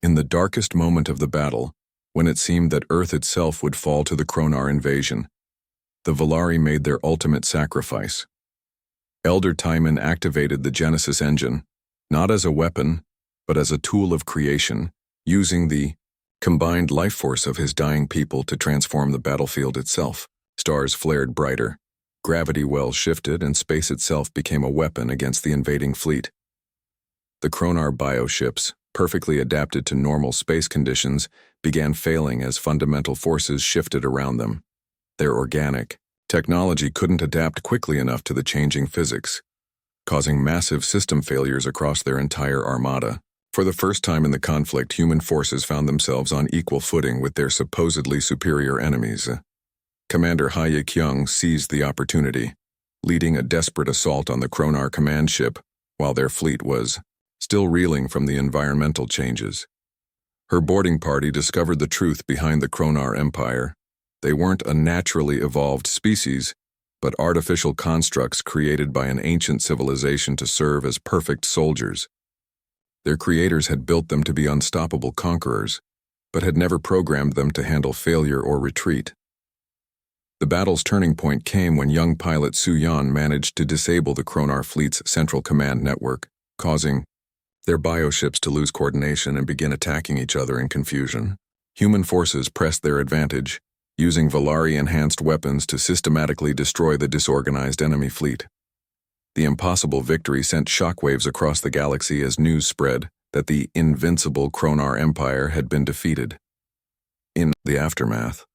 In the darkest moment of the battle, when it seemed that Earth itself would fall to the Kronar invasion, the Volari made their ultimate sacrifice. Elder Timon activated the Genesis engine, not as a weapon, but as a tool of creation, using the combined life force of his dying people to transform the battlefield itself. Stars flared brighter, gravity wells shifted, and space itself became a weapon against the invading fleet. The Kronar bioships, perfectly adapted to normal space conditions, began failing as fundamental forces shifted around them. Their organic technology couldn't adapt quickly enough to the changing physics, causing massive system failures across their entire armada. For the first time in the conflict, human forces found themselves on equal footing with their supposedly superior enemies. Commander Haye Kyung seized the opportunity, leading a desperate assault on the Kronar command ship while their fleet was still reeling from the environmental changes. Her boarding party discovered the truth behind the Kronar Empire. They weren't a naturally evolved species, but artificial constructs created by an ancient civilization to serve as perfect soldiers. Their creators had built them to be unstoppable conquerors, but had never programmed them to handle failure or retreat. The battle's turning point came when young pilot Su Yan managed to disable the Kronar fleet's central command network, causing their bioships to lose coordination and begin attacking each other in confusion. Human forces pressed their advantage, using Volari-enhanced weapons to systematically destroy the disorganized enemy fleet. The impossible victory sent shockwaves across the galaxy as news spread that the invincible Kronar Empire had been defeated. In the aftermath,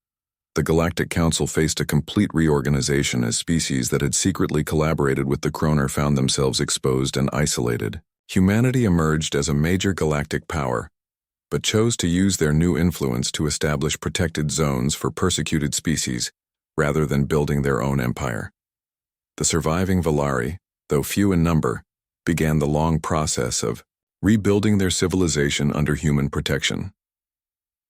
the Galactic Council faced a complete reorganization as species that had secretly collaborated with the Kronar found themselves exposed and isolated. Humanity emerged as a major galactic power, but chose to use their new influence to establish protected zones for persecuted species rather than building their own empire. The surviving Volari, though few in number, began the long process of rebuilding their civilization under human protection.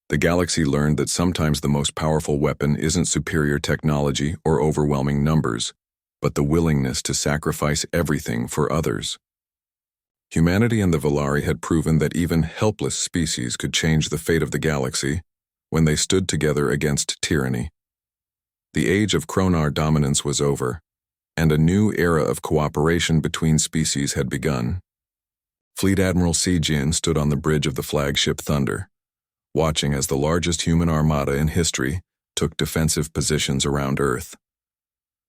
The galaxy learned that sometimes the most powerful weapon isn't superior technology or overwhelming numbers, but the willingness to sacrifice everything for others. Humanity and the Volari had proven that even helpless species could change the fate of the galaxy when they stood together against tyranny. The age of Kronar dominance was over, and a new era of cooperation between species had begun. Fleet Admiral Si Jin stood on the bridge of the flagship Thunder, watching as the largest human armada in history took defensive positions around Earth.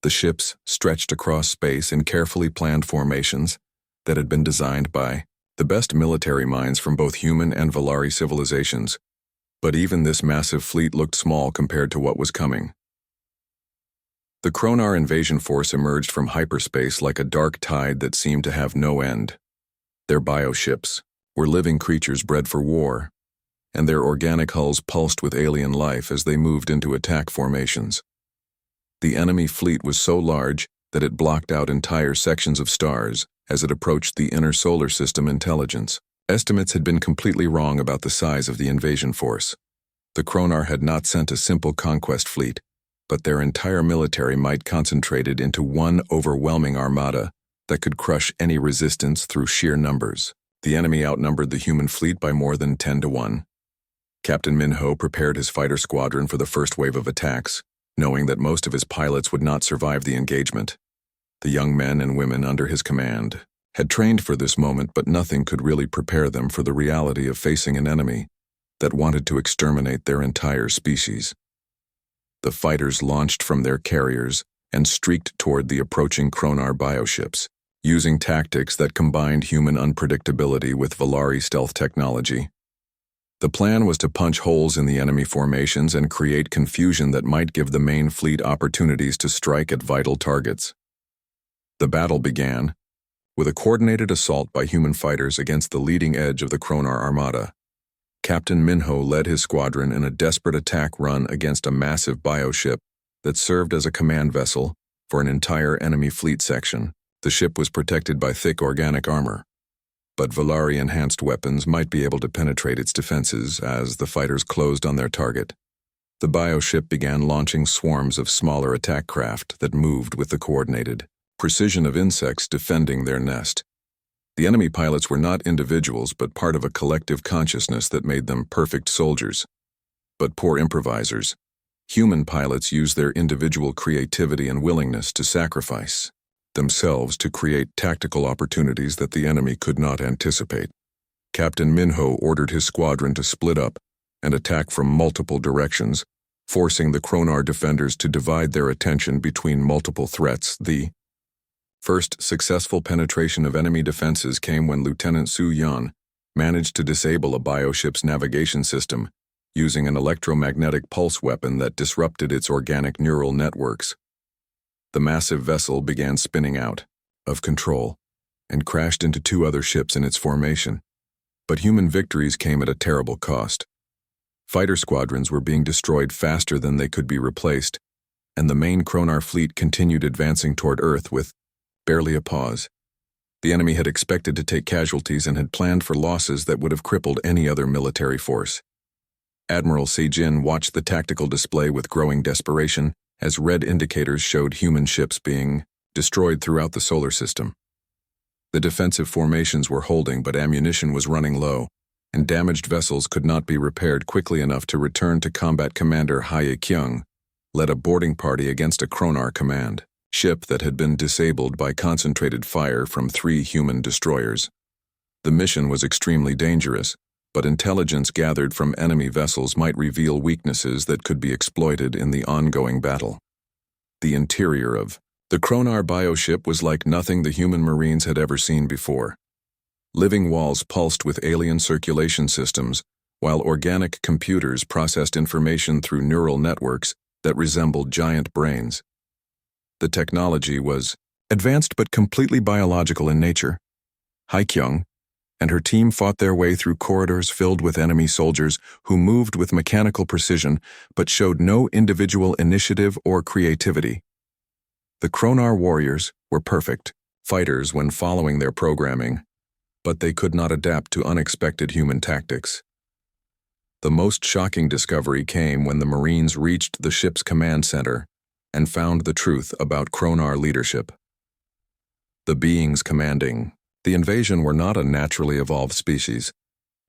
The ships stretched across space in carefully planned formations that had been designed by the best military minds from both human and Volari civilizations, but even this massive fleet looked small compared to what was coming. The Kronar invasion force emerged from hyperspace like a dark tide that seemed to have no end. Their bioships were living creatures bred for war, and their organic hulls pulsed with alien life as they moved into attack formations. The enemy fleet was so large that it blocked out entire sections of stars as it approached the inner solar system intelligence. Estimates had been completely wrong about the size of the invasion force. The Kronar had not sent a simple conquest fleet, but their entire military might concentrated into one overwhelming armada that could crush any resistance through sheer numbers. The enemy outnumbered the human fleet by more than 10-1. Captain Minho prepared his fighter squadron for the first wave of attacks, knowing that most of his pilots would not survive the engagement. The young men and women under his command had trained for this moment, but nothing could really prepare them for the reality of facing an enemy that wanted to exterminate their entire species. The fighters launched from their carriers and streaked toward the approaching Kronar bioships, using tactics that combined human unpredictability with Volari stealth technology. The plan was to punch holes in the enemy formations and create confusion that might give the main fleet opportunities to strike at vital targets. The battle began with a coordinated assault by human fighters against the leading edge of the Kronar armada. Captain Minho led his squadron in a desperate attack run against a massive bioship that served as a command vessel for an entire enemy fleet section. The ship was protected by thick organic armor, but Volari-enhanced weapons might be able to penetrate its defenses as the fighters closed on their target. The bioship began launching swarms of smaller attack craft that moved with the coordinated precision of insects defending their nest. The enemy pilots were not individuals but part of a collective consciousness that made them perfect soldiers, but poor improvisers. Human pilots use their individual creativity and willingness to sacrifice themselves to create tactical opportunities that the enemy could not anticipate. Captain Minho ordered his squadron to split up and attack from multiple directions, forcing the Kronar defenders to divide their attention between multiple threats. The first successful penetration of enemy defenses came when Lieutenant Su Yan managed to disable a bioship's navigation system using an electromagnetic pulse weapon that disrupted its organic neural networks. The massive vessel began spinning out of control and crashed into two other ships in its formation. But human victories came at a terrible cost. Fighter squadrons were being destroyed faster than they could be replaced, and the main Kronar fleet continued advancing toward Earth with barely a pause. The enemy had expected to take casualties and had planned for losses that would have crippled any other military force. Admiral Se-jin watched the tactical display with growing desperation as red indicators showed human ships being destroyed throughout the solar system. The defensive formations were holding, but ammunition was running low, and damaged vessels could not be repaired quickly enough to return to combat. Commander Hae Kyung led a boarding party against a Kronar command ship that had been disabled by concentrated fire from 3 human destroyers. The mission was extremely dangerous, but intelligence gathered from enemy vessels might reveal weaknesses that could be exploited in the ongoing battle. The interior of the Kronar bioship was like nothing the human marines had ever seen before. Living walls pulsed with alien circulation systems, while organic computers processed information through neural networks that resembled giant brains. The technology was advanced but completely biological in nature. Hae-kyung and her team fought their way through corridors filled with enemy soldiers who moved with mechanical precision but showed no individual initiative or creativity. The Kronar warriors were perfect fighters when following their programming, but they could not adapt to unexpected human tactics. The most shocking discovery came when the Marines reached the ship's command center and found the truth about Kronar leadership. The beings commanding the invasion were not a naturally evolved species,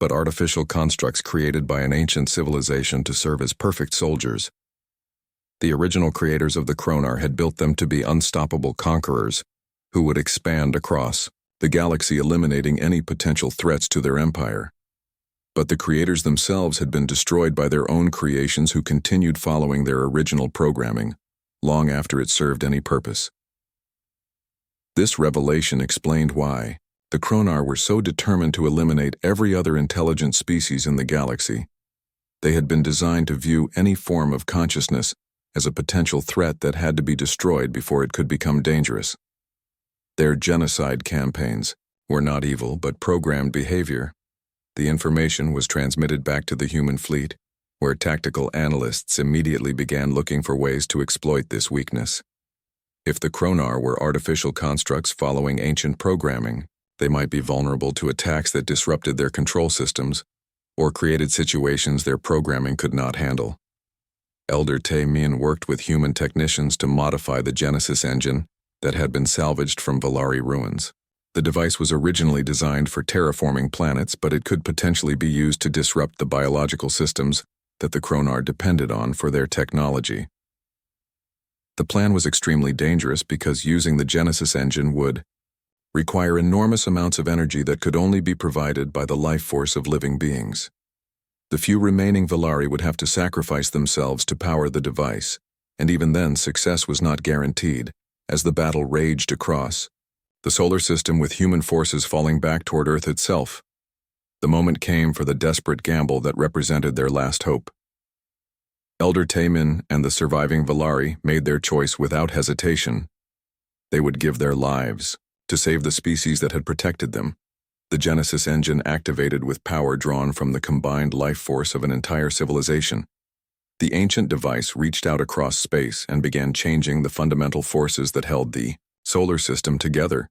but artificial constructs created by an ancient civilization to serve as perfect soldiers. The original creators of the Kronar had built them to be unstoppable conquerors who would expand across the galaxy, eliminating any potential threats to their empire. But the creators themselves had been destroyed by their own creations who continued following their original programming, long after it served any purpose. This revelation explained why the Kronar were so determined to eliminate every other intelligent species in the galaxy. They had been designed to view any form of consciousness as a potential threat that had to be destroyed before it could become dangerous. Their genocide campaigns were not evil but programmed behavior. The information was transmitted back to the human fleet, where tactical analysts immediately began looking for ways to exploit this weakness. If the Kronar were artificial constructs following ancient programming, they might be vulnerable to attacks that disrupted their control systems or created situations their programming could not handle. Elder Tae-min worked with human technicians to modify the Genesis engine that had been salvaged from Valari ruins. The device was originally designed for terraforming planets, but it could potentially be used to disrupt the biological systems that the Kronar depended on for their technology. The plan was extremely dangerous because using the Genesis engine would require enormous amounts of energy that could only be provided by the life force of living beings. The few remaining Valari would have to sacrifice themselves to power the device, and even then success was not guaranteed, as the battle raged across the solar system with human forces falling back toward Earth itself. The moment came for the desperate gamble that represented their last hope. Elder Tae-min and the surviving Valari made their choice without hesitation. They would give their lives to save the species that had protected them. The Genesis engine activated with power drawn from the combined life force of an entire civilization. The ancient device reached out across space and began changing the fundamental forces that held the solar system together.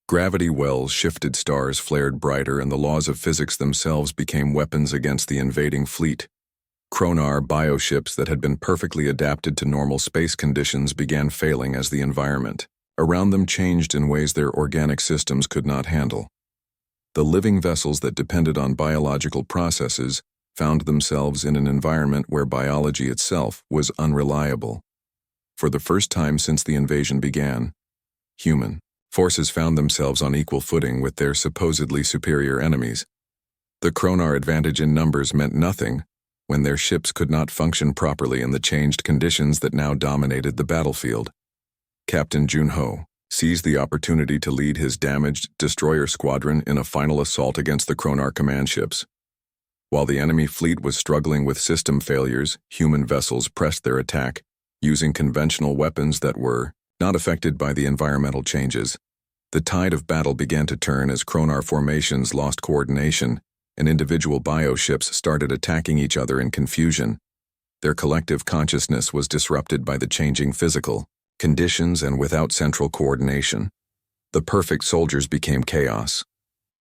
Gravity wells shifted, stars flared brighter, and the laws of physics themselves became weapons against the invading fleet. Kronar bioships that had been perfectly adapted to normal space conditions began failing as the environment around them changed in ways their organic systems could not handle. The living vessels that depended on biological processes found themselves in an environment where biology itself was unreliable. For the first time since the invasion began, human forces found themselves on equal footing with their supposedly superior enemies. The Kronar advantage in numbers meant nothing when their ships could not function properly in the changed conditions that now dominated the battlefield. Captain Junho seized the opportunity to lead his damaged destroyer squadron in a final assault against the Kronar command ships. While the enemy fleet was struggling with system failures, human vessels pressed their attack, using conventional weapons that were not affected by the environmental changes. The tide of battle began to turn as Kronar formations lost coordination and individual bioships started attacking each other in confusion. Their collective consciousness was disrupted by the changing physical conditions and without central coordination. The perfect soldiers became chaos.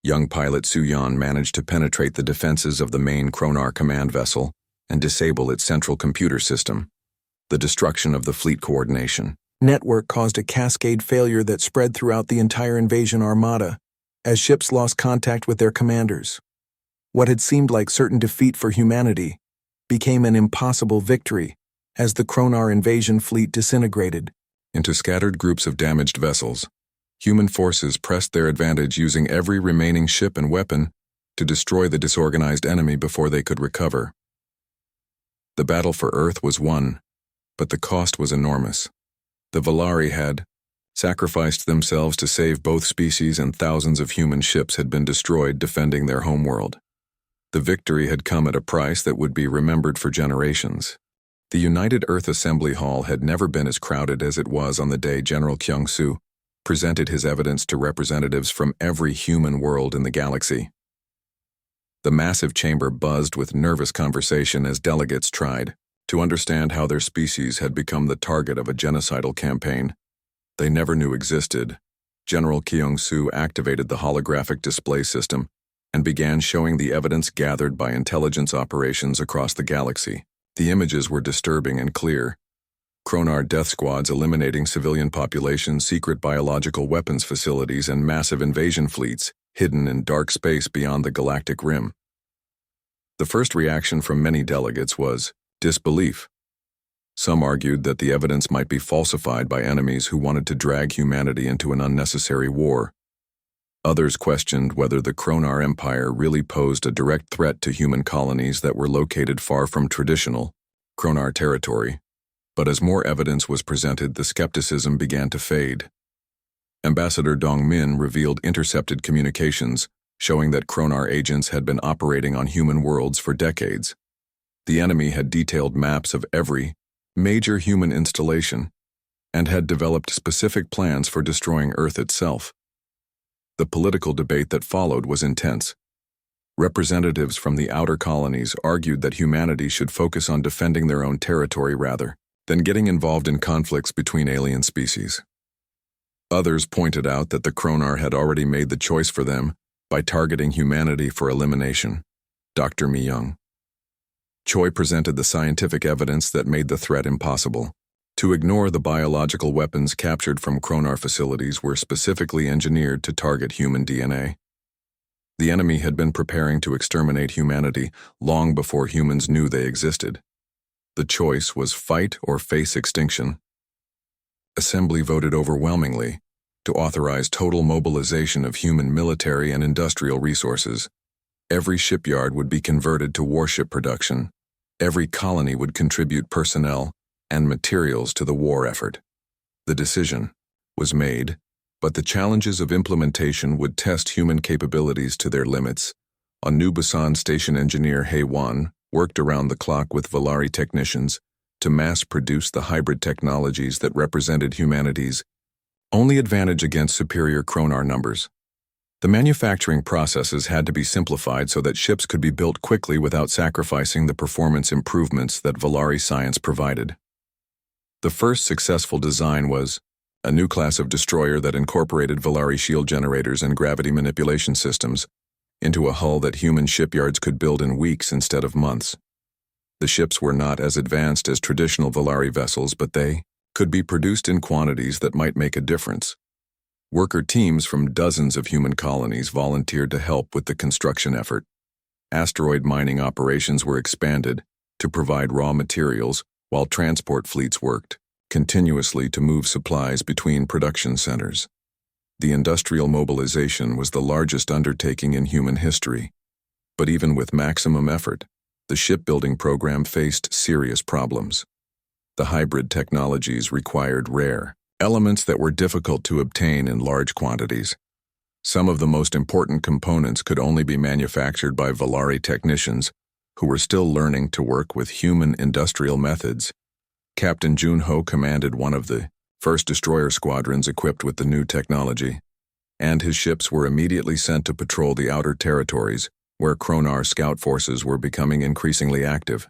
Young pilot Su-Yan managed to penetrate the defenses of the main Kronar command vessel and disable its central computer system. The destruction of the fleet coordination network caused a cascade failure that spread throughout the entire invasion armada, as ships lost contact with their commanders. What had seemed like certain defeat for humanity became an impossible victory as the Kronar invasion fleet disintegrated into scattered groups of damaged vessels. Human forces pressed their advantage using every remaining ship and weapon to destroy the disorganized enemy before they could recover. The battle for Earth was won, but the cost was enormous. The Valari had sacrificed themselves to save both species, and thousands of human ships had been destroyed defending their homeworld. The victory had come at a price that would be remembered for generations. The United Earth Assembly Hall had never been as crowded as it was on the day General Kyung-soo presented his evidence to representatives from every human world in the galaxy. The massive chamber buzzed with nervous conversation as delegates tried to understand how their species had become the target of a genocidal campaign they never knew existed. General Kyung-soo activated the holographic display system and began showing the evidence gathered by intelligence operations across the galaxy. The images were disturbing and clear. Kronar death squads eliminating civilian populations, secret biological weapons facilities, and massive invasion fleets hidden in dark space beyond the galactic rim. The first reaction from many delegates was disbelief. Some argued that the evidence might be falsified by enemies who wanted to drag humanity into an unnecessary war. Others questioned whether the Kronar Empire really posed a direct threat to human colonies that were located far from traditional Kronar territory. But as more evidence was presented, the skepticism began to fade. Ambassador Dong-min revealed intercepted communications showing that Kronar agents had been operating on human worlds for decades. The enemy had detailed maps of every major human installation and had developed specific plans for destroying Earth itself. The political debate that followed was intense. Representatives from the outer colonies argued that humanity should focus on defending their own territory rather than getting involved in conflicts between alien species. Others pointed out that the Kronar had already made the choice for them by targeting humanity for elimination. Dr. Mi-young Choi presented the scientific evidence that made the threat impossible. To ignore the biological weapons captured from Kronar facilities were specifically engineered to target human DNA. The enemy had been preparing to exterminate humanity long before humans knew they existed. The choice was fight or face extinction. Assembly voted overwhelmingly to authorize total mobilization of human military and industrial resources. Every shipyard would be converted to warship production. Every colony would contribute personnel and materials to the war effort. The decision was made, but the challenges of implementation would test human capabilities to their limits. On New Busan station engineer Hae-won worked around the clock with Valari technicians to mass-produce the hybrid technologies that represented humanity's only advantage against superior Kronar numbers. The manufacturing processes had to be simplified so that ships could be built quickly without sacrificing the performance improvements that Valari science provided. The first successful design was a new class of destroyer that incorporated Valari shield generators and gravity manipulation systems into a hull that human shipyards could build in weeks instead of months. The ships were not as advanced as traditional Valari vessels, but they could be produced in quantities that might make a difference. Worker teams from dozens of human colonies volunteered to help with the construction effort. Asteroid mining operations were expanded to provide raw materials, while transport fleets worked continuously to move supplies between production centers. The industrial mobilization was the largest undertaking in human history. But even with maximum effort, the shipbuilding program faced serious problems. The hybrid technologies required rare elements that were difficult to obtain in large quantities. Some of the most important components could only be manufactured by Valari technicians who were still learning to work with human industrial methods. Captain Junho commanded one of the first destroyer squadrons equipped with the new technology, and his ships were immediately sent to patrol the outer territories, where Kronar scout forces were becoming increasingly active.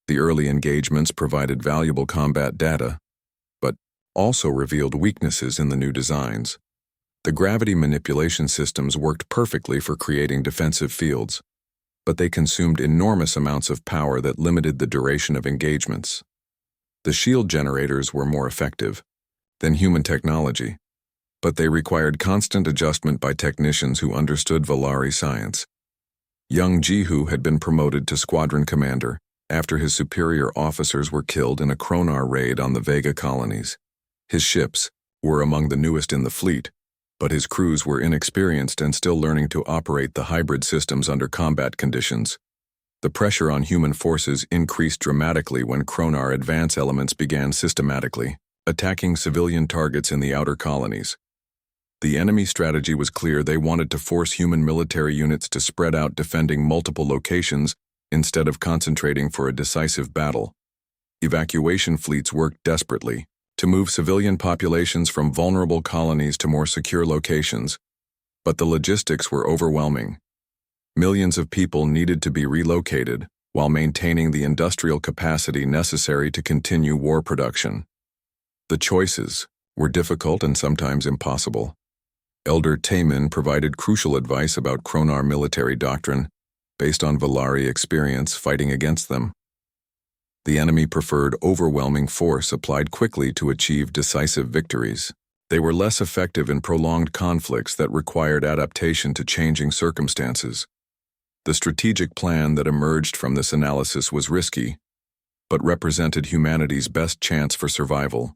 The early engagements provided valuable combat data, but also revealed weaknesses in the new designs. The gravity manipulation systems worked perfectly for creating defensive fields, but they consumed enormous amounts of power that limited the duration of engagements. The shield generators were more effective than human technology, but they required constant adjustment by technicians who understood Valari science. Young Jihu had been promoted to squadron commander after his superior officers were killed in a Kronar raid on the Vega colonies. His ships were among the newest in the fleet, but his crews were inexperienced and still learning to operate the hybrid systems under combat conditions. The pressure on human forces increased dramatically when Kronar advance elements began systematically attacking civilian targets in the outer colonies. The enemy strategy was clear. They wanted to force human military units to spread out, defending multiple locations instead of concentrating for a decisive battle. Evacuation fleets worked desperately to move civilian populations from vulnerable colonies to more secure locations, but the logistics were overwhelming. Millions of people needed to be relocated while maintaining the industrial capacity necessary to continue war production. The choices were difficult and sometimes impossible. Elder Taemin provided crucial advice about Kronar military doctrine based on Valari experience fighting against them. The enemy preferred overwhelming force applied quickly to achieve decisive victories. They were less effective in prolonged conflicts that required adaptation to changing circumstances. The strategic plan that emerged from this analysis was risky, but represented humanity's best chance for survival.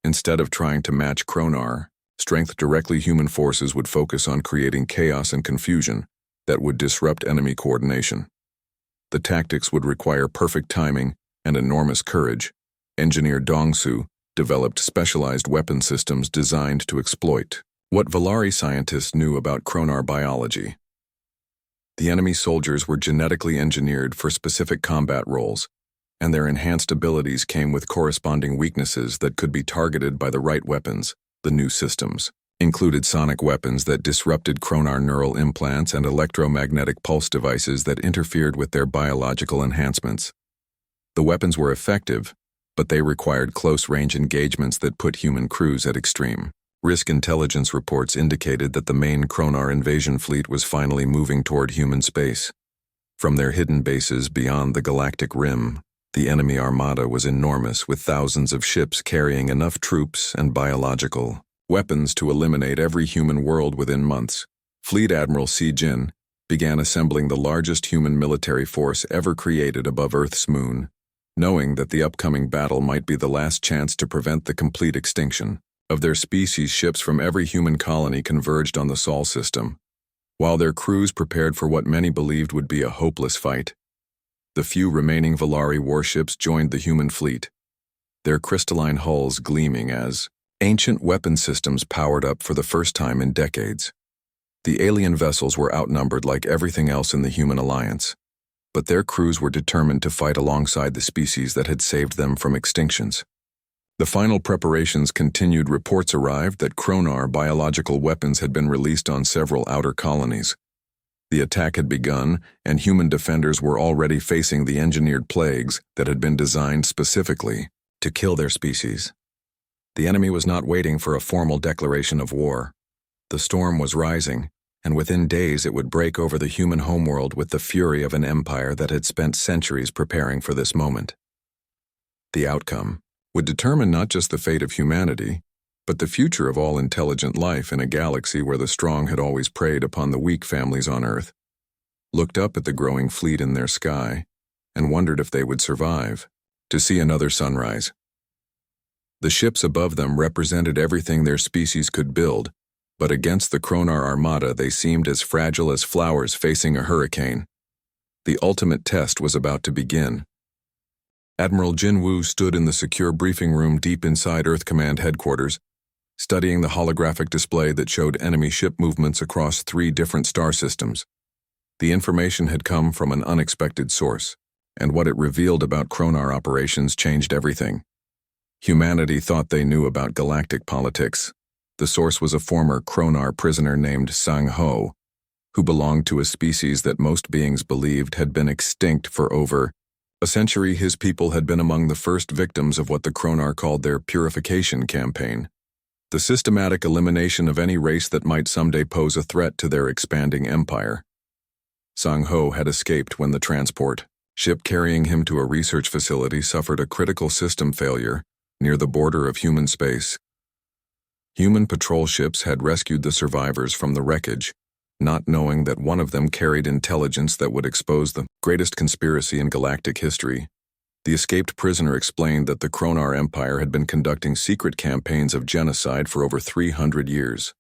Instead of trying to match Kronar strength directly, human forces would focus on creating chaos and confusion that would disrupt enemy coordination. The tactics would require perfect timing and enormous courage. Engineer Dongsu developed specialized weapon systems designed to exploit what Valari scientists knew about Kronar biology. The enemy soldiers were genetically engineered for specific combat roles, and their enhanced abilities came with corresponding weaknesses that could be targeted by the right weapons. The new systems included sonic weapons that disrupted Kronar neural implants and electromagnetic pulse devices that interfered with their biological enhancements. The weapons were effective, but they required close-range engagements that put human crews at extreme risk. Intelligence reports indicated that the main Kronar invasion fleet was finally moving toward human space. From their hidden bases beyond the galactic rim, the enemy armada was enormous, with thousands of ships carrying enough troops and biological weapons to eliminate every human world within months. Fleet Admiral Si Jin began assembling the largest human military force ever created above Earth's moon, knowing that the upcoming battle might be the last chance to prevent the complete extinction of their species. Ships from every human colony converged on the Sol system, while their crews prepared for what many believed would be a hopeless fight. The few remaining Valari warships joined the human fleet, their crystalline hulls gleaming as ancient weapon systems powered up for the first time in decades. The alien vessels were outnumbered like everything else in the human alliance, but their crews were determined to fight alongside the species that had saved them from extinctions. The final preparations continued. Reports arrived that Kronar biological weapons had been released on several outer colonies. The attack had begun, and human defenders were already facing the engineered plagues that had been designed specifically to kill their species. The enemy was not waiting for a formal declaration of war. The storm was rising, and within days it would break over the human homeworld with the fury of an empire that had spent centuries preparing for this moment. The outcome would determine not just the fate of humanity, But the future of all intelligent life in a galaxy where the strong had always preyed upon the weak families on Earth looked up at the growing fleet in their sky and wondered if they would survive to see another sunrise. The ships above them represented everything their species could build, but against the Kronar armada they seemed as fragile as flowers facing a hurricane. The ultimate test was about to begin. Admiral Jinwoo stood in the secure briefing room deep inside Earth Command headquarters, studying the holographic display that showed enemy ship movements across 3 different star systems. The information had come from an unexpected source, and what it revealed about Kronar operations changed everything. Humanity thought they knew about galactic politics. The source was a former Kronar prisoner named Sang-Ho, who belonged to a species that most beings believed had been extinct for over a century. His people had been among the first victims of what the Kronar called their purification campaign, the systematic elimination of any race that might someday pose a threat to their expanding empire. Sang-Ho had escaped when the transport ship carrying him to a research facility suffered a critical system failure near the border of human space. Human patrol ships had rescued the survivors from the wreckage, not knowing that one of them carried intelligence that would expose the greatest conspiracy in galactic history. The escaped prisoner explained that the Kronar Empire had been conducting secret campaigns of genocide for over 300 years.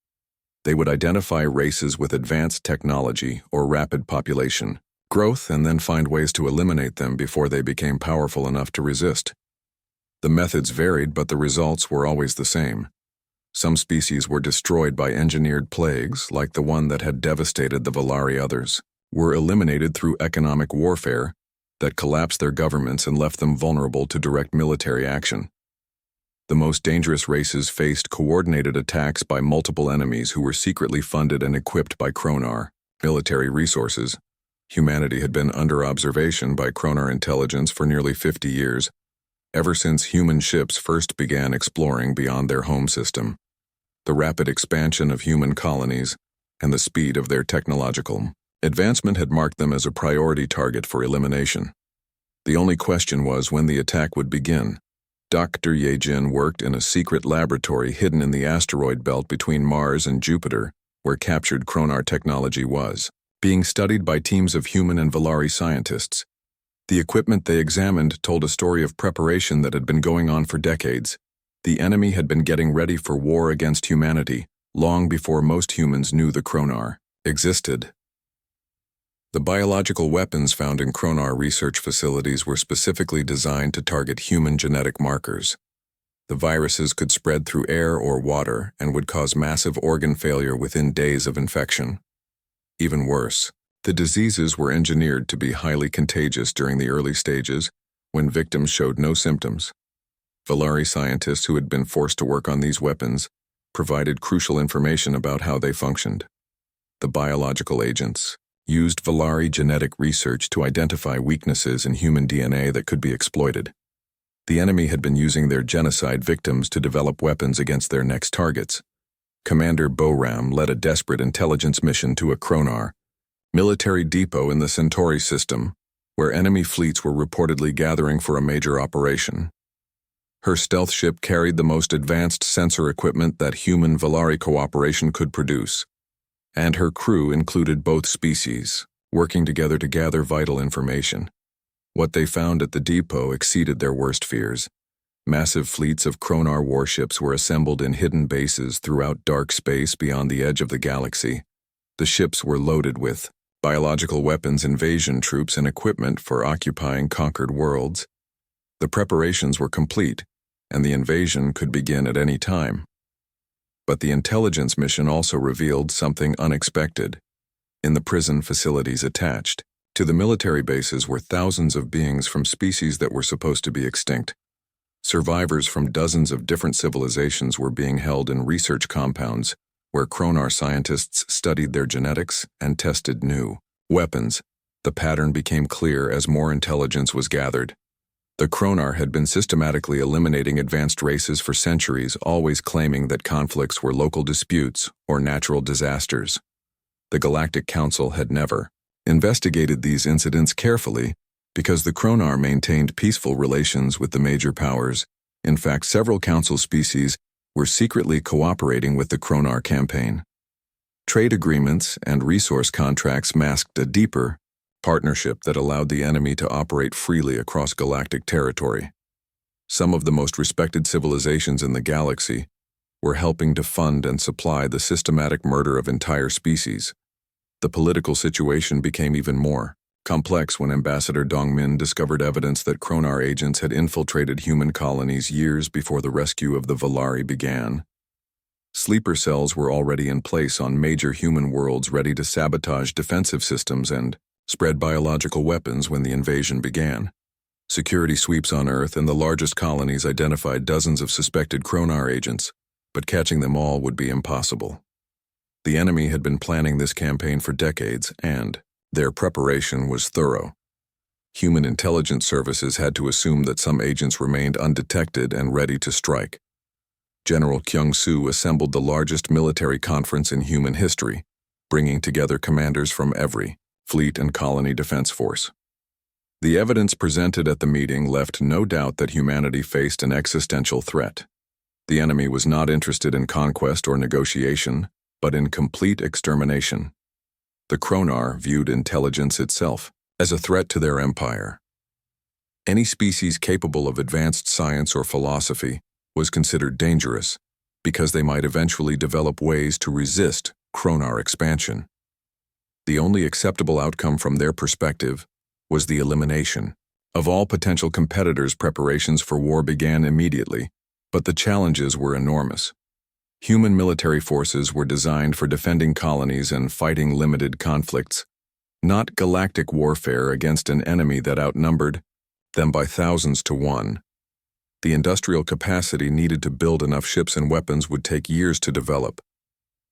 They would identify races with advanced technology or rapid population growth and then find ways to eliminate them before they became powerful enough to resist. The methods varied, but the results were always the same. Some species were destroyed by engineered plagues, like the one that had devastated the Volari. Others were eliminated through economic warfare that collapsed their governments and left them vulnerable to direct military action. The most dangerous races faced coordinated attacks by multiple enemies who were secretly funded and equipped by Kronar military resources. Humanity had been under observation by Kronar intelligence for nearly 50 years, ever since human ships first began exploring beyond their home system. The rapid expansion of human colonies and the speed of their technological advancement had marked them as a priority target for elimination. The only question was when the attack would begin. Dr. Yejin worked in a secret laboratory hidden in the asteroid belt between Mars and Jupiter, where captured Kronar technology was being studied by teams of human and Volari scientists. The equipment they examined told a story of preparation that had been going on for decades. The enemy had been getting ready for war against humanity long before most humans knew the Kronar existed. The biological weapons found in Kronar research facilities were specifically designed to target human genetic markers. The viruses could spread through air or water and would cause massive organ failure within days of infection. Even worse, the diseases were engineered to be highly contagious during the early stages, when victims showed no symptoms. Volari scientists who had been forced to work on these weapons provided crucial information about how they functioned. The biological agents used Volari genetic research to identify weaknesses in human DNA that could be exploited. The enemy had been using their genocide victims to develop weapons against their next targets. Commander Boram led a desperate intelligence mission to a Kronar military depot in the Centauri system, where enemy fleets were reportedly gathering for a major operation. Her stealth ship carried the most advanced sensor equipment that human Volari cooperation could produce, and her crew included both species, working together to gather vital information. What they found at the depot exceeded their worst fears. Massive fleets of Kronar warships were assembled in hidden bases throughout dark space beyond the edge of the galaxy. The ships were loaded with biological weapons, invasion troops, and equipment for occupying conquered worlds. The preparations were complete, and the invasion could begin at any time. But the intelligence mission also revealed something unexpected. In the prison facilities attached to the military bases were thousands of beings from species that were supposed to be extinct. Survivors from dozens of different civilizations were being held in research compounds where Kronar scientists studied their genetics and tested new weapons. The pattern became clear as more intelligence was gathered. The Kronar had been systematically eliminating advanced races for centuries, always claiming that conflicts were local disputes or natural disasters. The Galactic Council had never investigated these incidents carefully because the Kronar maintained peaceful relations with the major powers. In fact, several council species were secretly cooperating with the Kronar campaign. Trade agreements and resource contracts masked a deeper partnership that allowed the enemy to operate freely across galactic territory. Some of the most respected civilizations in the galaxy were helping to fund and supply the systematic murder of entire species. The political situation became even more complex when Ambassador Dongmin discovered evidence that Kronar agents had infiltrated human colonies years before the rescue of the Valari began. Sleeper cells were already in place on major human worlds, ready to sabotage defensive systems and spread biological weapons when the invasion began. Security sweeps on Earth and the largest colonies identified dozens of suspected Kronar agents, but catching them all would be impossible. The enemy had been planning this campaign for decades, and their preparation was thorough. Human intelligence services had to assume that some agents remained undetected and ready to strike. General Kyung-soo assembled the largest military conference in human history, bringing together commanders from every fleet and colony defense force. The evidence presented at the meeting left no doubt that humanity faced an existential threat. The enemy was not interested in conquest or negotiation, but in complete extermination. The Kronar viewed intelligence itself as a threat to their empire. Any species capable of advanced science or philosophy was considered dangerous because they might eventually develop ways to resist Kronar expansion. The only acceptable outcome from their perspective was the elimination of all potential competitors. Preparations for war began immediately, but the challenges were enormous. Human military forces were designed for defending colonies and fighting limited conflicts, not galactic warfare against an enemy that outnumbered them by thousands to one. The industrial capacity needed to build enough ships and weapons would take years to develop.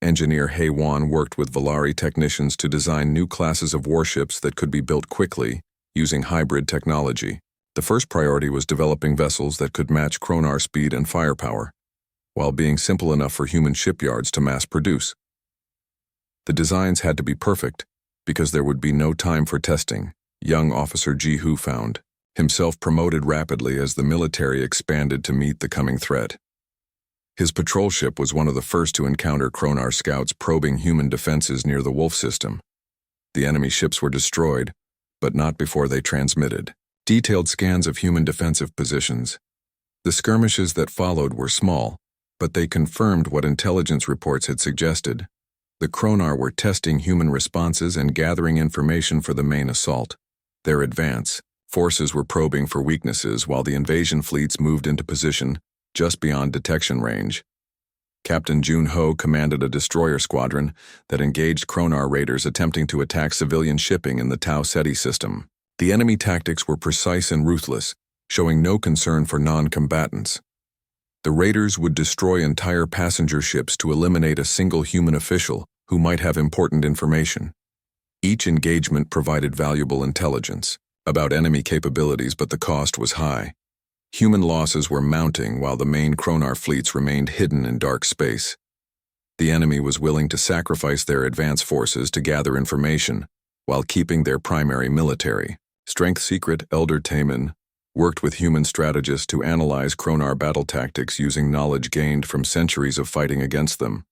Engineer Hae-won worked with Valari technicians to design new classes of warships that could be built quickly using hybrid technology. The first priority was developing vessels that could match Kronar speed and firepower, while being simple enough for human shipyards to mass produce. The designs had to be perfect because there would be no time for testing, young Officer Ji-hoo found, himself promoted rapidly as the military expanded to meet the coming threat. His patrol ship was one of the first to encounter Kronar scouts probing human defenses near the Wolf system. The enemy ships were destroyed, but not before they transmitted detailed scans of human defensive positions. The skirmishes that followed were small, but they confirmed what intelligence reports had suggested. The Kronar were testing human responses and gathering information for the main assault. Their advance forces were probing for weaknesses while the invasion fleets moved into position just beyond detection range. Captain Jun-ho commanded a destroyer squadron that engaged Kronar raiders attempting to attack civilian shipping in the Tau Ceti system. The enemy tactics were precise and ruthless, showing no concern for non-combatants. The raiders would destroy entire passenger ships to eliminate a single human official who might have important information. Each engagement provided valuable intelligence about enemy capabilities, but the cost was high. Human losses were mounting while the main Kronar fleets remained hidden in dark space. The enemy was willing to sacrifice their advance forces to gather information while keeping their primary military strength secret. Elder Taemin worked with human strategists to analyze Kronar battle tactics using knowledge gained from centuries of fighting against them.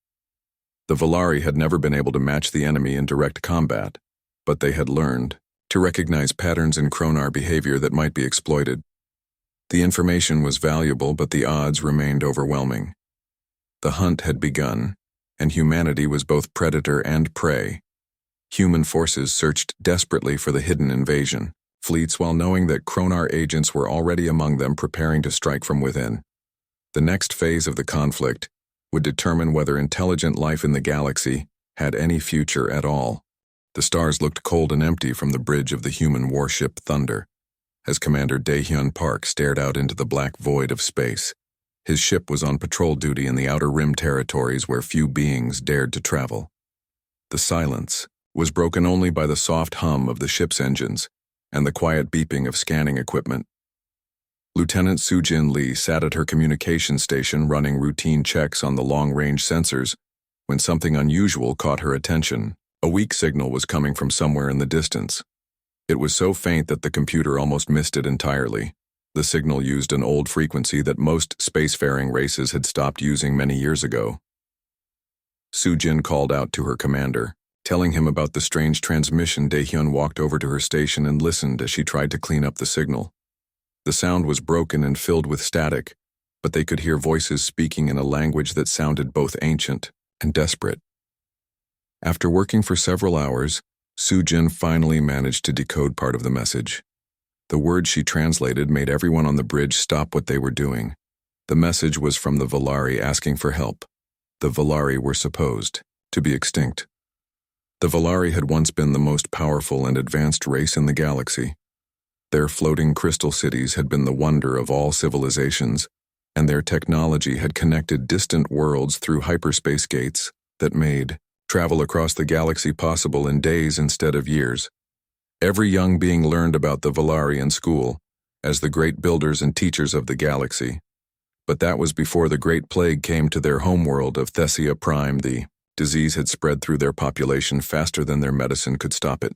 The Valari had never been able to match the enemy in direct combat, but they had learned to recognize patterns in Kronar behavior that might be exploited. The information was valuable, but the odds remained overwhelming. The hunt had begun, and humanity was both predator and prey. Human forces searched desperately for the hidden invasion fleets while knowing that Kronar agents were already among them, preparing to strike from within. The next phase of the conflict would determine whether intelligent life in the galaxy had any future at all. The stars looked cold and empty from the bridge of the human warship Thunder, as Commander Dae-hyun Park stared out into the black void of space. His ship was on patrol duty in the Outer Rim territories where few beings dared to travel. The silence was broken only by the soft hum of the ship's engines and the quiet beeping of scanning equipment. Lieutenant Soo-jin Lee sat at her communication station running routine checks on the long-range sensors when something unusual caught her attention. A weak signal was coming from somewhere in the distance. It was so faint that the computer almost missed it entirely. The signal used an old frequency that most spacefaring races had stopped using many years ago. Sujin called out to her commander, telling him about the strange transmission. Daehyun walked over to her station and listened as she tried to clean up the signal. The sound was broken and filled with static, but they could hear voices speaking in a language that sounded both ancient and desperate. After working for several hours, Sujin finally managed to decode part of the message. The words she translated made everyone on the bridge stop what they were doing. The message was from the Valari asking for help. The Valari were supposed to be extinct. The Valari had once been the most powerful and advanced race in the galaxy. Their floating crystal cities had been the wonder of all civilizations, and their technology had connected distant worlds through hyperspace gates that made travel across the galaxy possible in days instead of years. Every young being learned about the Valari in school as the great builders and teachers of the galaxy. But that was before the Great Plague came to their homeworld of Thessia Prime. The disease had spread through their population faster than their medicine could stop it.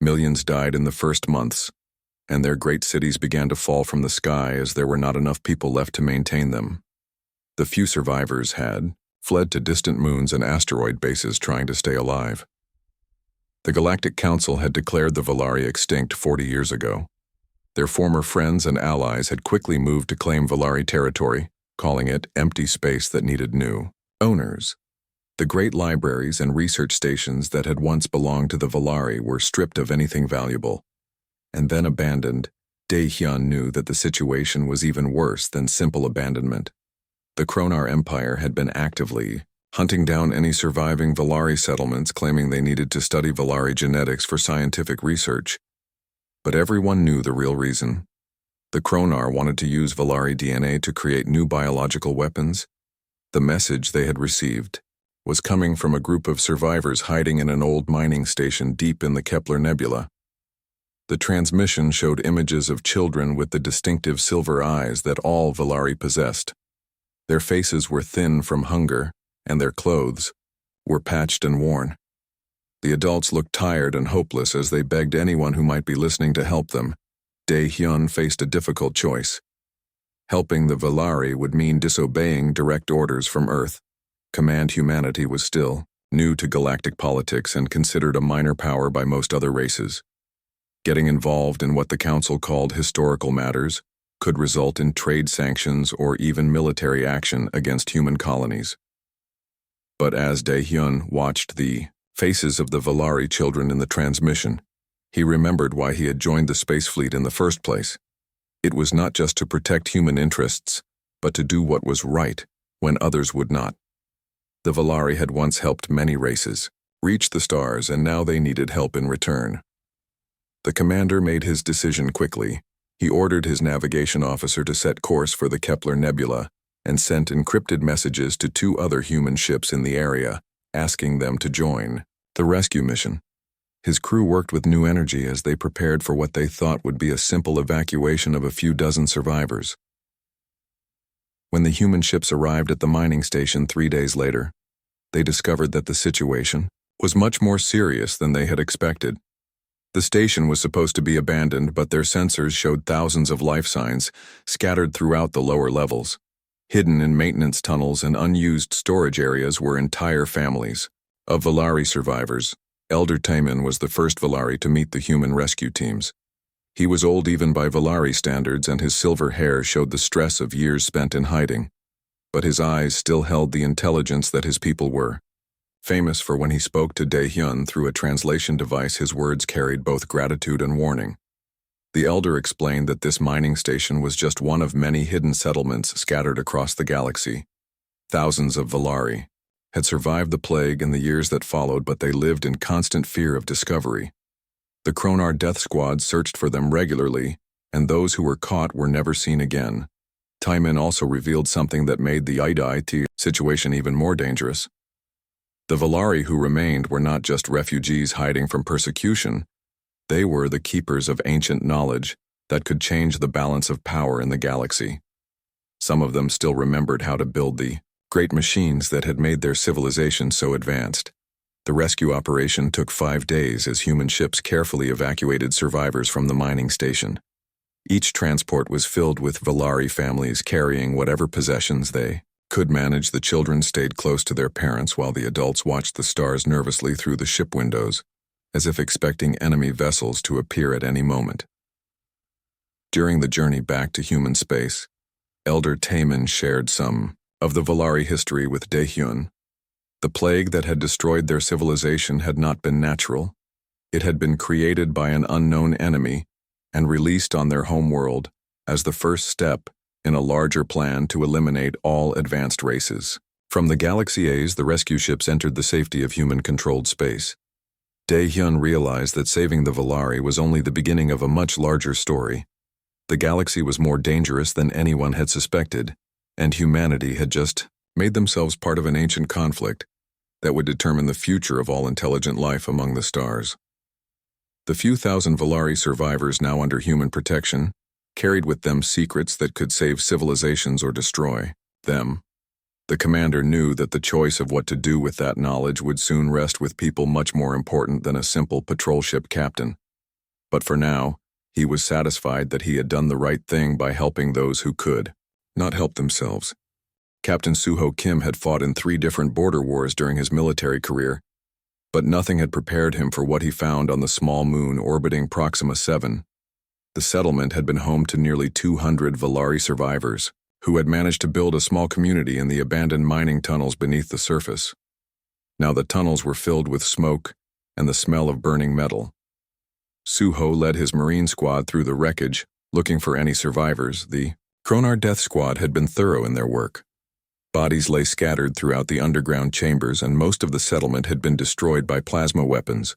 Millions died in the first months, and their great cities began to fall from the sky as there were not enough people left to maintain them. The few survivors had fled to distant moons and asteroid bases trying to stay alive. The Galactic Council had declared the Valari extinct 40 years ago. Their former friends and allies had quickly moved to claim Valari territory, calling it empty space that needed new owners. The great libraries and research stations that had once belonged to the Valari were stripped of anything valuable, and then abandoned. Daehyun knew that the situation was even worse than simple abandonment. The Kronar Empire had been actively hunting down any surviving Valari settlements, claiming they needed to study Valari genetics for scientific research. But everyone knew the real reason. The Kronar wanted to use Valari DNA to create new biological weapons. The message they had received was coming from a group of survivors hiding in an old mining station deep in the Kepler Nebula. The transmission showed images of children with the distinctive silver eyes that all Valari possessed. Their faces were thin from hunger, and their clothes were patched and worn. The adults looked tired and hopeless as they begged anyone who might be listening to help them. Daehyun faced a difficult choice. Helping the Valari would mean disobeying direct orders from Earth. Command humanity was still new to galactic politics and considered a minor power by most other races. Getting involved in what the Council called historical matters could result in trade sanctions or even military action against human colonies. But as Daehyun watched the faces of the Valari children in the transmission, he remembered why he had joined the space fleet in the first place. It was not just to protect human interests, but to do what was right when others would not. The Valari had once helped many races reach the stars, and now they needed help in return. The commander made his decision quickly. He ordered his navigation officer to set course for the Kepler Nebula and sent encrypted messages to 2 other human ships in the area, asking them to join the rescue mission. His crew worked with new energy as they prepared for what they thought would be a simple evacuation of a few dozen survivors. When the human ships arrived at the mining station 3 days later, they discovered that the situation was much more serious than they had expected. The station was supposed to be abandoned, but their sensors showed thousands of life signs scattered throughout the lower levels. Hidden in maintenance tunnels and unused storage areas were entire families of Valari survivors. Elder Taemin was the first Valari to meet the human rescue teams. He was old even by Valari standards, and his silver hair showed the stress of years spent in hiding. But his eyes still held the intelligence that his people were. Famous for when he spoke to Daehyun through a translation device, his words carried both gratitude and warning. The elder explained that this mining station was just one of many hidden settlements scattered across the galaxy. Thousands of Valari had survived the plague and the years that followed, but they lived in constant fear of discovery. The Kronar death squad searched for them regularly, and those who were caught were never seen again. Taemin also revealed something that made the IT situation even more dangerous. The Valari who remained were not just refugees hiding from persecution. They were the keepers of ancient knowledge that could change the balance of power in the galaxy. Some of them still remembered how to build the great machines that had made their civilization so advanced. The rescue operation took 5 days as human ships carefully evacuated survivors from the mining station. Each transport was filled with Valari families carrying whatever possessions they could manage. The children stayed close to their parents while the adults watched the stars nervously through the ship windows, as if expecting enemy vessels to appear at any moment. During the journey back to human space, Elder Taemin shared some of the Valari history with Daehyun. The plague that had destroyed their civilization had not been natural. It had been created by an unknown enemy and released on their homeworld as the first step in a larger plan to eliminate all advanced races. From the Galaxy A's, the rescue ships entered the safety of human-controlled space. Daehyun realized that saving the Valari was only the beginning of a much larger story. The galaxy was more dangerous than anyone had suspected, and humanity had just made themselves part of an ancient conflict that would determine the future of all intelligent life among the stars. The few thousand Valari survivors now under human protection carried with them secrets that could save civilizations or destroy them. The commander knew that the choice of what to do with that knowledge would soon rest with people much more important than a simple patrol ship captain. But for now, he was satisfied that he had done the right thing by helping those who could not help themselves. Captain Suho Kim had fought in 3 different border wars during his military career, but nothing had prepared him for what he found on the small moon orbiting Proxima 7. The settlement had been home to nearly 200 Valari survivors, who had managed to build a small community in the abandoned mining tunnels beneath the surface. Now the tunnels were filled with smoke and the smell of burning metal. Suho led his Marine squad through the wreckage, looking for any survivors. The Kronar Death Squad had been thorough in their work. Bodies lay scattered throughout the underground chambers, and most of the settlement had been destroyed by plasma weapons.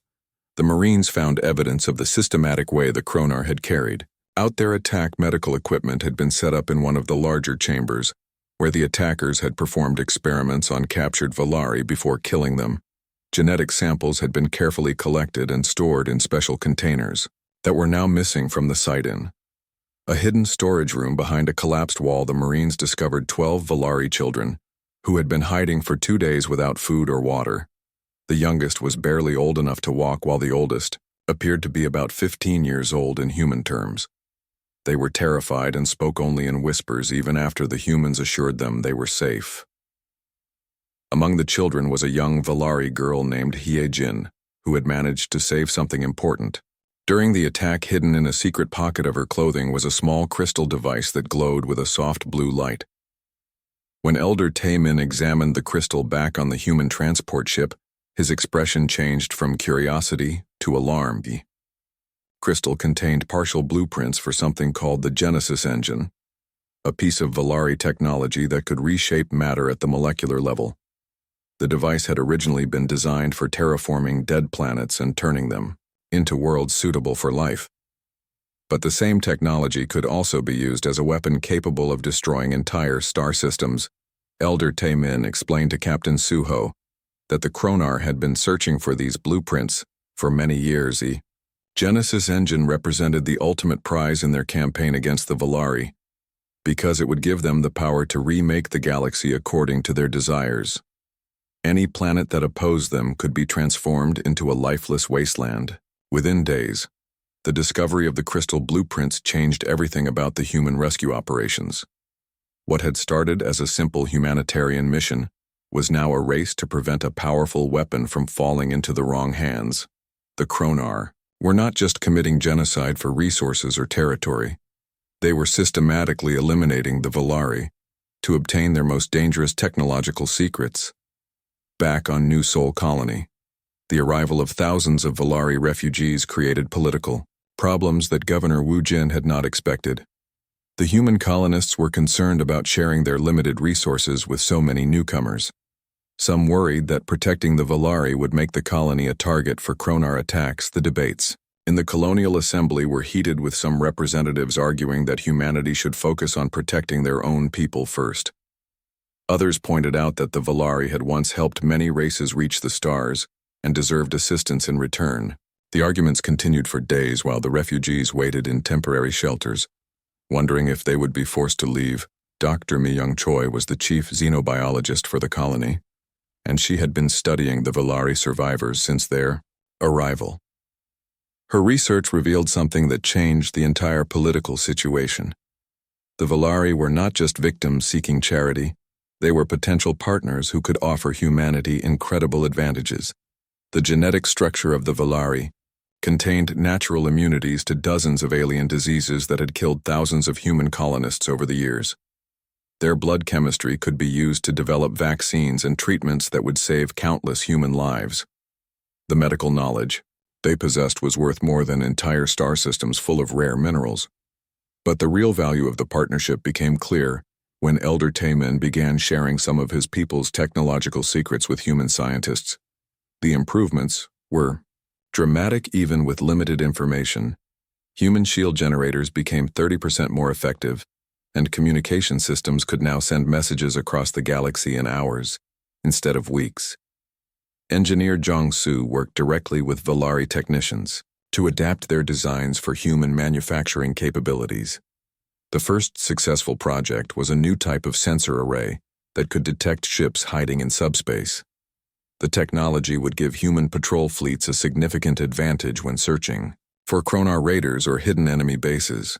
The Marines found evidence of the systematic way the Kronar had carried out their attack. Medical equipment had been set up in one of the larger chambers, where the attackers had performed experiments on captured Valari before killing them. Genetic samples had been carefully collected and stored in special containers that were now missing from the site-in. A hidden storage room behind a collapsed wall, the Marines discovered 12 Valari children, who had been hiding for 2 days without food or water. The youngest was barely old enough to walk, while the oldest appeared to be about 15 years old in human terms. They were terrified and spoke only in whispers even after the humans assured them they were safe. Among the children was a young Valari girl named Hyejin, who had managed to save something important. During the attack, hidden in a secret pocket of her clothing was a small crystal device that glowed with a soft blue light. When Elder Taemin examined the crystal back on the human transport ship, his expression changed from curiosity to alarm. The crystal contained partial blueprints for something called the Genesis engine, a piece of Valari technology that could reshape matter at the molecular level. The device had originally been designed for terraforming dead planets and turning them into worlds suitable for life. But the same technology could also be used as a weapon capable of destroying entire star systems. Elder Taemin explained to Captain Suho that the Kronar had been searching for these blueprints for many years. The Genesis engine represented the ultimate prize in their campaign against the Valari, because it would give them the power to remake the galaxy according to their desires. Any planet that opposed them could be transformed into a lifeless wasteland. Within days, the discovery of the crystal blueprints changed everything about the human rescue operations. What had started as a simple humanitarian mission was now a race to prevent a powerful weapon from falling into the wrong hands. The Kronar were not just committing genocide for resources or territory. They were systematically eliminating the Valari to obtain their most dangerous technological secrets. Back on New Sol Colony, the arrival of thousands of Valari refugees created political problems that Governor Wu Jin had not expected. The human colonists were concerned about sharing their limited resources with so many newcomers. Some worried that protecting the Valari would make the colony a target for Kronar attacks. The debates in the Colonial Assembly were heated, with some representatives arguing that humanity should focus on protecting their own people first. Others pointed out that the Valari had once helped many races reach the stars and deserved assistance in return. The arguments continued for days while the refugees waited in temporary shelters, wondering if they would be forced to leave. Dr. Mi-young Choi was the chief xenobiologist for the colony, and she had been studying the Valari survivors since their arrival. Her research revealed something that changed the entire political situation. The Valari were not just victims seeking charity, they were potential partners who could offer humanity incredible advantages. The genetic structure of the Valari contained natural immunities to dozens of alien diseases that had killed thousands of human colonists over the years. Their blood chemistry could be used to develop vaccines and treatments that would save countless human lives. The medical knowledge they possessed was worth more than entire star systems full of rare minerals. But the real value of the partnership became clear when Elder Taemin began sharing some of his people's technological secrets with human scientists. The improvements were dramatic even with limited information. Human shield generators became 30% more effective, and communication systems could now send messages across the galaxy in hours, instead of weeks. Engineer Jong-Soo worked directly with Valari technicians to adapt their designs for human manufacturing capabilities. The first successful project was a new type of sensor array that could detect ships hiding in subspace. The technology would give human patrol fleets a significant advantage when searching for Kronar raiders or hidden enemy bases.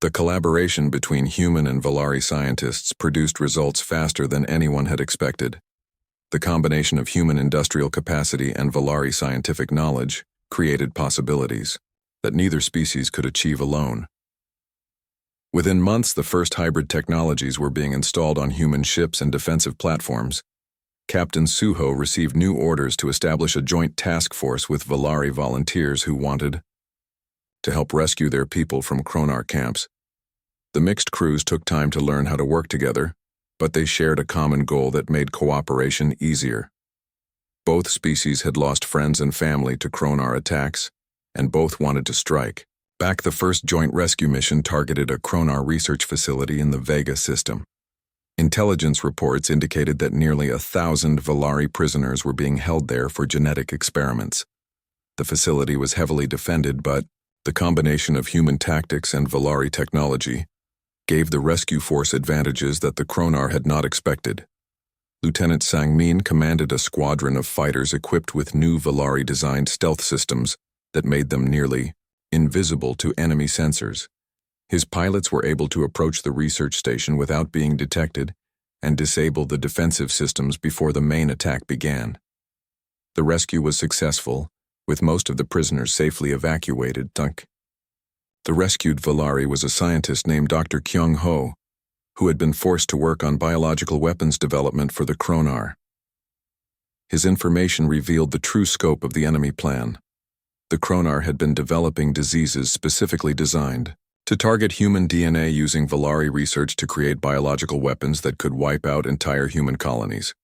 The collaboration between human and Valari scientists produced results faster than anyone had expected. The combination of human industrial capacity and Valari scientific knowledge created possibilities that neither species could achieve alone. Within months, the first hybrid technologies were being installed on human ships and defensive platforms. Captain Suho received new orders to establish a joint task force with Valari volunteers who wanted to help rescue their people from Kronar camps. The mixed crews took time to learn how to work together, but they shared a common goal that made cooperation easier. Both species had lost friends and family to Kronar attacks, and both wanted to strike back. The first joint rescue mission targeted a Kronar research facility in the Vega system. Intelligence reports indicated that nearly 1,000 Valari prisoners were being held there for genetic experiments. The facility was heavily defended, but the combination of human tactics and Valari technology gave the rescue force advantages that the Kronar had not expected. Lieutenant Sang-min commanded a squadron of fighters equipped with new Valari-designed stealth systems that made them nearly invisible to enemy sensors. His pilots were able to approach the research station without being detected and disable the defensive systems before the main attack began. The rescue was successful, with most of the prisoners safely evacuated. The rescued Valari was a scientist named Dr. Kyung-ho, who had been forced to work on biological weapons development for the Kronar. His information revealed the true scope of the enemy plan. The Kronar had been developing diseases specifically designed to target human DNA using Valari research to create biological weapons that could wipe out entire human colonies.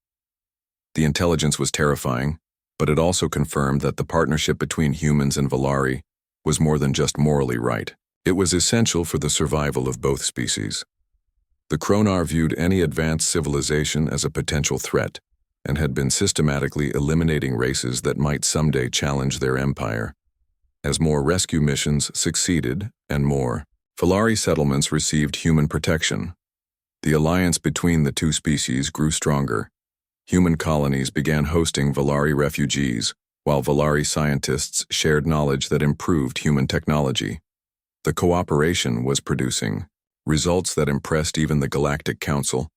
The intelligence was terrifying, but it also confirmed that the partnership between humans and Valari was more than just morally right. It was essential for the survival of both species. The Kronar viewed any advanced civilization as a potential threat and had been systematically eliminating races that might someday challenge their empire. As more rescue missions succeeded and more Valari settlements received human protection, the alliance between the two species grew stronger. Human colonies began hosting Valari refugees, while Valari scientists shared knowledge that improved human technology. The cooperation was producing results that impressed even the Galactic Council,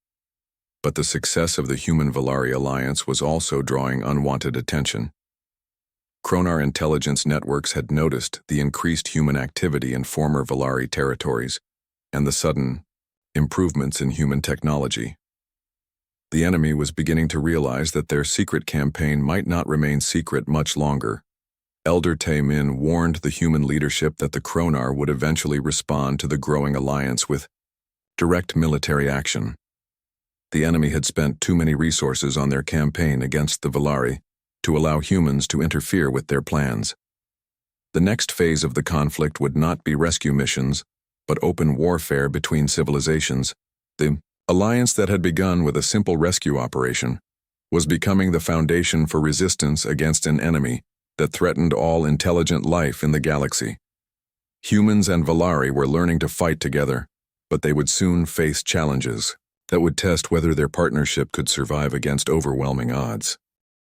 but the success of the human-Valari alliance was also drawing unwanted attention. Kronar intelligence networks had noticed the increased human activity in former Valari territories and the sudden improvements in human technology. The enemy was beginning to realize that their secret campaign might not remain secret much longer. Elder Taemin warned the human leadership that the Kronar would eventually respond to the growing alliance with direct military action. The enemy had spent too many resources on their campaign against the Valari to allow humans to interfere with their plans. The next phase of the conflict would not be rescue missions, but open warfare between civilizations. The alliance that had begun with a simple rescue operation was becoming the foundation for resistance against an enemy that threatened all intelligent life in the galaxy. Humans and Valari were learning to fight together, but they would soon face challenges that would test whether their partnership could survive against overwhelming odds.